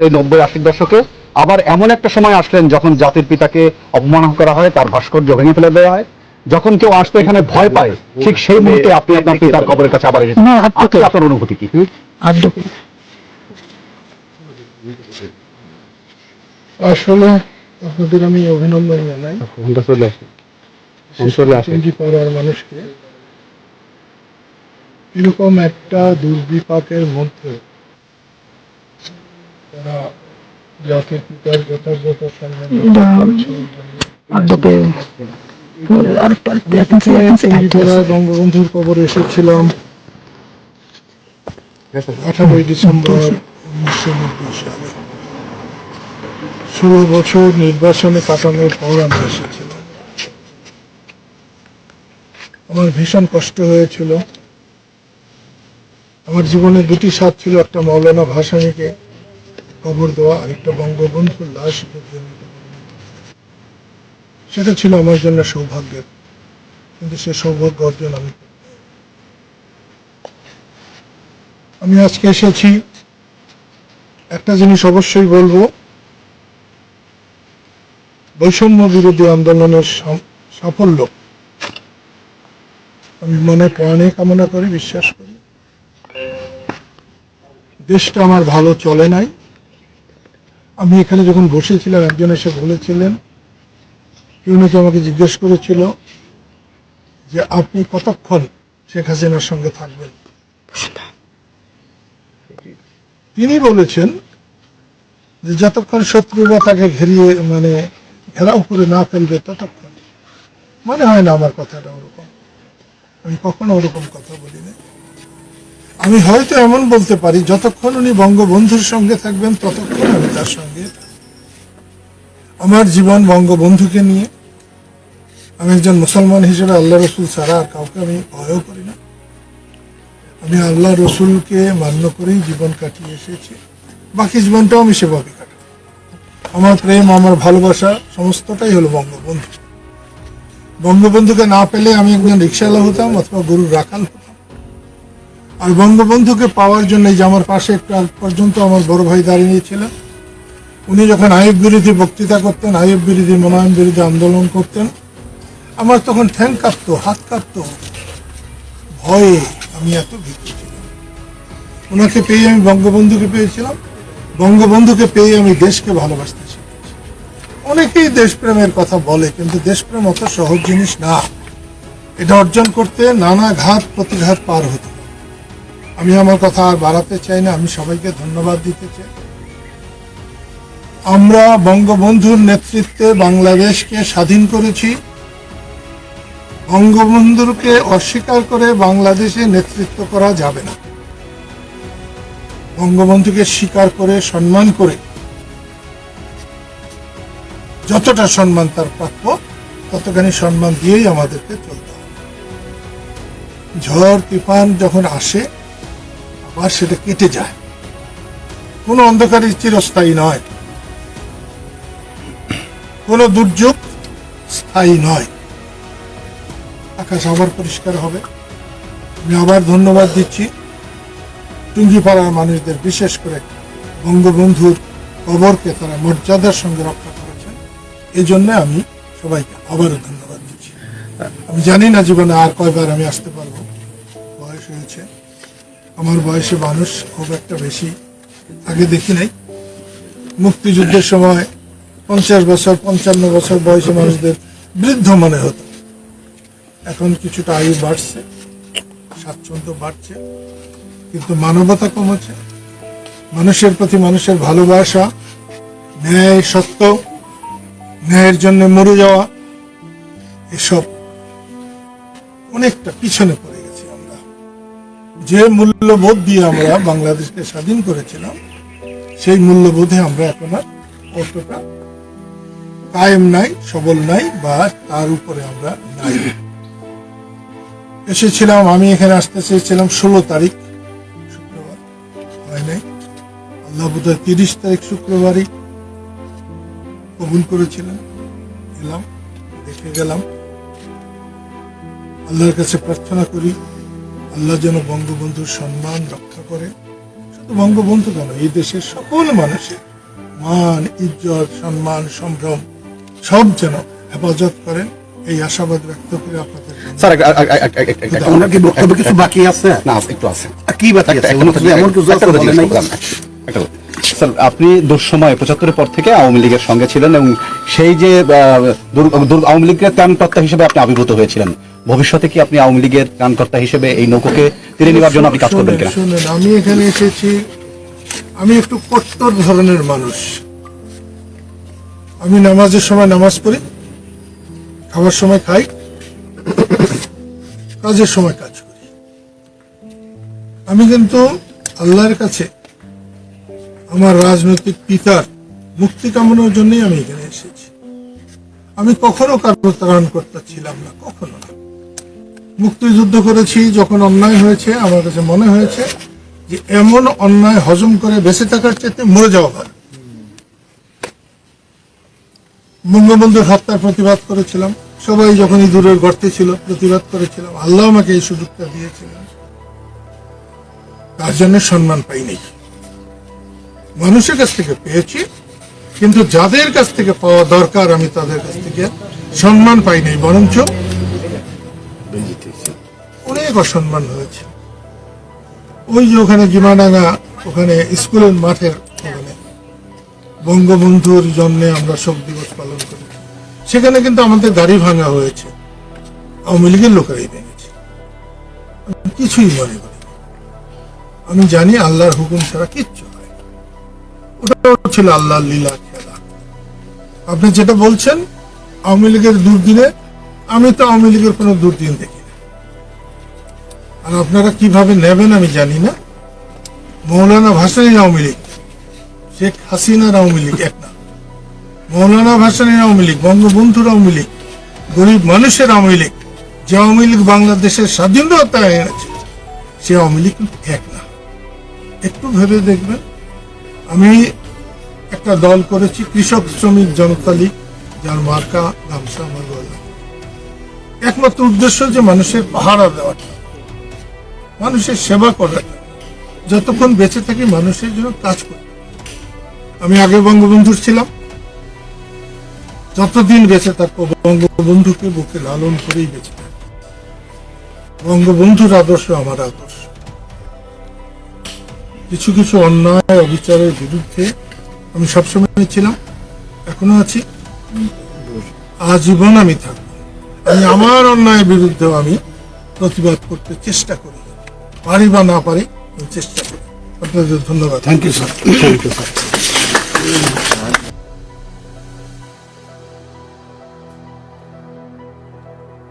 এই ৯০-৮০ দশকে আবার এমন একটা সময় আসলেন যখন জাতির পিতাকে অপমান করা হয়, তার ভাস্কর্য ভেঙে ফেলে দেওয়া হয়। যখন কেউ আসতো এখানে ভয় পায়, ঠিক সেই মুহূর্তে আপনি আপনার পিতার কবরের কাছে আবার এসেছেন। আজকে আপনার অনুভূতি কি? আসলে আপনাদের আমি অভিনন্দন জানাই পাড়ার মানুষকে। এরকম একটা দুর্বিপাকের মধ্যে তারা জাতির পিতার যথাযথ সম্মান বঙ্গবন্ধুর কবর এসেছিলাম 18 ডিসেম্বর 1990 সালে। 16 বছর নির্বাচনে কাটানোর পর আমি এসেছিলাম। আমার ভীষণ কষ্ট হয়েছিল। আমার জীবনে দুটি স্বাদ ছিল, একটা মৌলানা ভাসানীকে কবর দেওয়া, আরেকটা বঙ্গবন্ধুর লাশ। সেটা ছিল আমার জন্য সৌভাগ্যের, কিন্তু সে সৌভাগ্য অর্জন আমি আজকে এসেছি। একটা জিনিস অবশ্যই বলবো, বৈষম্য বিরোধী আন্দোলনের সাফল্য আমি মনে প্রাণে কামনা করি, বিশ্বাস করি। দেশটা আমার ভালো চলে নাই। আমি এখানে যখন বসেছিলাম, একজন এসে বলেছিলেন, কেউ নাকি আমাকে জিজ্ঞেস করেছিল যে আপনি কতক্ষণ শেখ হাসিনার সঙ্গে থাকবেন। তিনি বলেছেন যে যতক্ষণ শত্রুরা তাকে ঘেরাও করে না ফেলবে ততক্ষণ। মনে হয় না আমার কথাটা ওরকম, আমি কখনো ওরকম কথা বলি না। আমি হয়তো এমন বলতে পারি, যতক্ষণ উনি বঙ্গবন্ধুর সঙ্গে থাকবেন ততক্ষণ আমি তার সঙ্গে থাকব। আমার জীবন বঙ্গবন্ধুকে নিয়ে। আমি একজন মুসলমান হিসেবে আল্লাহ রসুল ছাড়া আর কাউকে আমি ভয়ও করি না। আমি আল্লাহ রসুলকে মান্য করেই জীবন কাটিয়ে এসেছি, বাকি জীবনটাও আমি সেভাবে কাটাবো। আমার প্রেম, আমার ভালোবাসা সমস্তটাই হলো বঙ্গবন্ধু। বঙ্গবন্ধুকে না পেলে আমি একজন রিক্সাওয়ালা হতাম অথবা গরুর রাখাল হতাম। আর বঙ্গবন্ধুকে পাওয়ার জন্য, যে আমার পাশে একটু আগ পর্যন্ত আমার বড় ভাই দাঁড়িয়েছিলেন, উনি যখন আইয়ুব বিরোধী বক্তৃতা করতেন, আইয়ুব বিরোধী, মনোনয়ন বিরোধী আন্দোলন করতেন, আমার তখন ঠ্যাং কাঁপতো, হাত কাঁপতো, ভয়ে। আমি এত ভীত ছিলাম। ওনাকে পেয়ে আমি বঙ্গবন্ধুকে পেয়েছিলাম, বঙ্গবন্ধুকে পেয়ে আমি দেশকে ভালোবাসতে শিখেছি। অনেকেই দেশপ্রেমের কথা বলে, কিন্তু দেশপ্রেম অত সহজ জিনিস না। এটা অর্জন করতে নানা ঘাত প্রতিঘাত পার হতে হবে। আমি আমার কথা আর বাড়াতে চাই না, আমি সবাইকে ধন্যবাদ দিতে চাই। আমরা বঙ্গবন্ধুর নেতৃত্বে বাংলাদেশকে স্বাধীন করেছি। বঙ্গবন্ধুকে অস্বীকার করে বাংলাদেশে নেতৃত্ব করা যাবে না। বঙ্গবন্ধুকে স্বীকার করে, সম্মান করে, যতটা সম্মান তার প্রাপ্য ততখানি সম্মান দিয়েই আমাদেরকে চলতে হবে। ঝড় তুফান যখন আসে আবার সেটা কেটে যায়। কোনো অন্ধকারের চিরস্থায়ী নয়, কোনো দুর্যোগ স্থায়ী নয়। আকাশ আবার পরিষ্কার হবে। আমি আবার ধন্যবাদ দিচ্ছি টুঙ্গিপাড়ার মানুষদের, বিশেষ করে বঙ্গবন্ধুর কবরকে তারা মর্যাদার সঙ্গে রক্ষা করেছেন। এই জন্য আমি সবাইকে আবারও ধন্যবাদ দিচ্ছি। আমি জানি না জীবনে আর কয়বার আমি আসতে পারবো, বয়স হয়েছে। আমার বয়সে মানুষ খুব একটা বেশি আগে দেখি নাই। মুক্তিযুদ্ধের সময় 50 বছর 55 বছর বয়সী মানুষদের বৃদ্ধ মনে হতো। এখন কিছুটা আয়ু বাড়ছে, স্বাচ্ছন্দ্য বাড়ছে, কিন্তু মানবতা কমেছে। মানুষের প্রতি মানুষের ভালোবাসা, ন্যায়, সত্য, ন্যায়ের জন্য মরে যাওয়া, এসব অনেকটা পিছনে পড়ে গেছি আমরা। যে মূল্যবোধ দিয়ে আমরা বাংলাদেশকে স্বাধীন করেছিলাম, সেই মূল্যবোধে আমরা এখন আর অতটা কায়েম নাই, সবল নাই, বা তার উপরে আমরা নাই। এসেছিলাম, আমি এখানে আসতে চেয়েছিলাম 16 তারিখ শুক্রবার, হয় নাই। আল্লাহ বোধহয় 30 তারিখ শুক্রবারই কবুল করেছিলেন। এলাম, দেখে গেলাম। আল্লাহর কাছে প্রার্থনা করি আল্লাহ যেন বঙ্গবন্ধুর সম্মান রক্ষা করে। বঙ্গবন্ধু কেন, এই দেশের সকল মানুষের মান, ইজ্জত, সম্মান, সম্ভ্রম সব যেন হেফাজত করেন, এই আশাবাদ ব্যক্ত করে আপনাদের স্যার ওনার কি বক্তব্য কিছু বাকি আছে? না একটু আছে কি বাকি আছে? এখনো তো এমন কিছু আছে বলেন নাই? স্যার আপনি দুঃসময় 75 পর থেকে আওয়ামী লীগের সঙ্গে ছিলেন এবং সেই যে আওয়ামী লীগের ত্রাণকর্তা হিসেবে আপনি আবির্ভূত হয়েছিলেন, ভবিষ্যতে কি আপনি আওয়ামী লীগের ত্রাণকর্তা হিসেবে এই নৌকোকে তীরে নেওয়ার জন্য আপনি কাজ করবেন কিনা? শুনেন, আমি এখানে এসেছি, আমি একটু কট্টর ধরনের মানুষ। আমি নামাজের সময় নামাজ পড়ি, খাবার সময় খাই, কাজের সময় কাজ করি। আমি কিন্তু আল্লাহর কাছে আমার রাজনৈতিক পিতার মুক্তি কামনার জন্যই আমি এখানে এসেছি। আমি কখনো কারো ত্রাণকর্তা ছিলাম না, কখনো না। মুক্তিযুদ্ধ করেছি, যখন অন্যায় হয়েছে আমার কাছে মনে হয়েছে যে এমন অন্যায় হজম করে বেঁচে থাকার চেয়ে মরে যাওয়া ভালো। বঙ্গবন্ধুর হত্যার প্রতিবাদ করেছিলাম, সবাই যখন ইঁদুরের গর্তে ছিল প্রতিবাদ করেছিলাম, আল্লাহ আমাকে এই সুযোগটা দিয়েছিলেন। তার জন্য সম্মান পাইনি, মানুষের কাছ থেকে পেয়েছি, কিন্তু যাদের কাছ থেকে পাওয়া দরকার আমি তাদের কাছ থেকে সম্মান পাই নাই, বরঞ্চ অনেক অসম্মান হয়েছে। ওই যে ওখানে জিমাডাঙ্গা, ওখানে স্কুলের মাঠের ওখানে বঙ্গবন্ধুর জন্য আমরা শোক দিবস পালন করি, সেখানে কিন্তু আমাদের গাড়ি ভাঙা হয়েছে, আওয়ামী লীগের লোকেরাই ভেঙেছে। আমি কিছুই মনে করি না। আমি জানি আল্লাহর হুকুম ছাড়া কিচ্ছু হয় না। ওটাও ছিল আল্লাহর লীলা খেলা। আপনি যেটা বলছেন আওয়ামী লীগের দুর্দিনে, আমি তো আওয়ামী লীগের কোনো দুর্দিন দেখি না। আর আপনারা কিভাবে নেবেন আমি জানি না। মৌলানা ভাসানীর আওয়ামী লীগ, শেখ হাসিনার আওয়ামী লীগ এক না। মৌলানা ভাসানীর আওয়ামী লীগ, বঙ্গবন্ধুর আওয়ামী লীগ, গরিব মানুষের আওয়ামী লীগ, যে আওয়ামী লীগ বাংলাদেশের স্বাধীনতা এনেছে, সে আওয়ামী লীগ কিন্তু এক না। একটু ভেবে দেখবেন। আমি একটা দল করেছি, কৃষক শ্রমিক জনতা লীগ, যার মার্কা গামছা আমার গলা। একমাত্র উদ্দেশ্য যে মানুষের পাহারা দেওয়াটা, মানুষের সেবা করাটা, যতক্ষণ বেঁচে থাকি মানুষের জন্য কাজ করি। আমি আগে বঙ্গবন্ধুর ছিলাম, যতদিন বেঁচে থাকবো বঙ্গবন্ধুকে বুকে লালন করেই বেঁচে থাকবো। বঙ্গবন্ধুর আদর্শ আমার আদর্শ। কিছু কিছু অন্যায় অবিচারের বিরুদ্ধে আমি সবসময় ছিলাম, এখনো আছি, আজীবন আমি থাকবো। আমি আমার অন্যায়ের বিরুদ্ধেও আমি প্রতিবাদ করতে চেষ্টা করি, পারি বা না পারি চেষ্টা করি। আপনাদের ধন্যবাদ। Thank you sir.